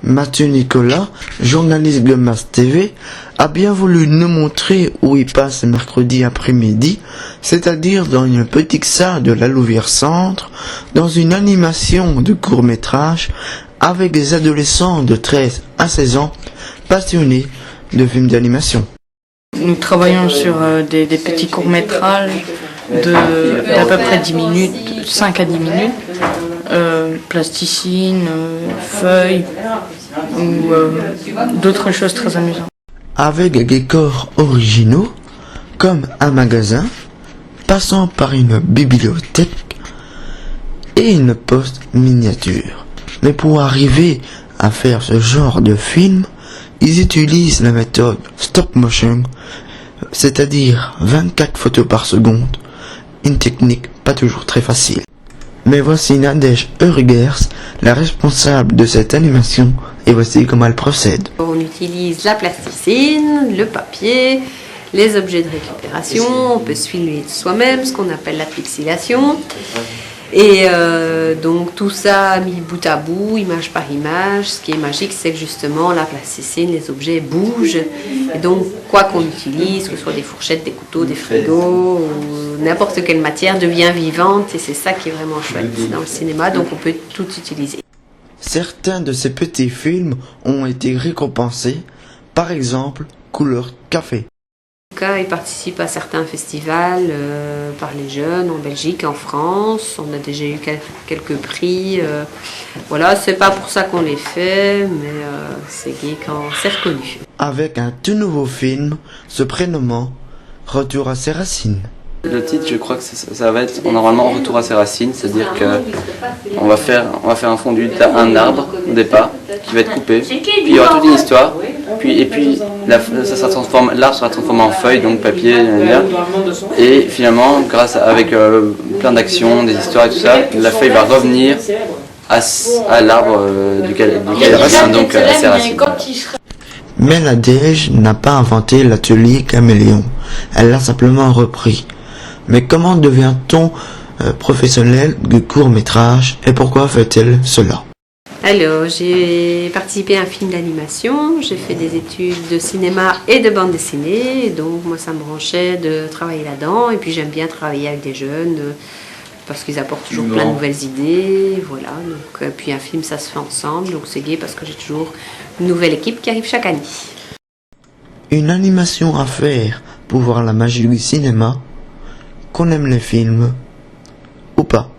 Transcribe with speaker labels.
Speaker 1: Mathieu Nicolas, journaliste de Mass TV, a bien voulu nous montrer où il passe mercredi après-midi, c'est-à-dire dans une petite salle de la Louvière Centre, dans une animation de court-métrage avec des adolescents de 13 à 16 ans passionnés de films d'animation.
Speaker 2: Nous travaillons sur des petits courts-métrages d'à peu près 10 minutes, 5 à 10 minutes, plasticine, feuilles ou d'autres choses très amusantes.
Speaker 1: Avec des décors originaux, comme un magasin, passant par une bibliothèque et une poste miniature. Mais pour arriver à faire ce genre de film, ils utilisent la méthode stop motion, c'est-à-dire 24 photos par seconde, une technique pas toujours très facile. Mais voici Nadège Eurgers, la responsable de cette animation, et voici comment elle procède.
Speaker 3: On utilise la plasticine, le papier, les objets de récupération, on peut se filmer soi-même, ce qu'on appelle la pixelation. Et donc tout ça mis bout à bout, image par image. Ce qui est magique, c'est que justement la plasticine, les objets bougent. Et donc quoi qu'on utilise, que ce soit des fourchettes, des couteaux, des frigos, ou n'importe quelle matière devient vivante. Et c'est ça qui est vraiment chouette dans le cinéma, donc on peut tout utiliser.
Speaker 1: Certains de ces petits films ont été récompensés, par exemple Couleur Café.
Speaker 3: Il participe à certains festivals par les jeunes en Belgique, en France. On a déjà eu quelques prix. Voilà, c'est pas pour ça qu'on les fait, mais c'est gai quand c'est reconnu.
Speaker 1: Avec un tout nouveau film se prénommant Retour à ses racines.
Speaker 4: Le titre, je crois que ça va être normalement retour à ses racines, c'est-à-dire que on va faire un fondu d'un arbre au départ qui va être coupé, puis il y aura toute une histoire, puis l'arbre sera transformé en feuilles, donc papier, et finalement, avec plein d'actions, des histoires et tout ça, la feuille va revenir à l'arbre duquel elle racine, donc à ses racines.
Speaker 1: Mais Nadège n'a pas inventé l'atelier caméléon, elle l'a simplement repris. Mais comment devient-on professionnel de court-métrage et pourquoi fait-elle cela?
Speaker 3: Alors, j'ai participé à un film d'animation, j'ai fait des études de cinéma et de bande dessinée, donc moi ça me branchait de travailler là-dedans, et puis j'aime bien travailler avec des jeunes, parce qu'ils apportent toujours plein de nouvelles idées, voilà, donc puis un film ça se fait ensemble, donc c'est gai parce que j'ai toujours une nouvelle équipe qui arrive chaque année.
Speaker 1: Une animation à faire pour voir la magie du cinéma, qu'on aime les films ou pas.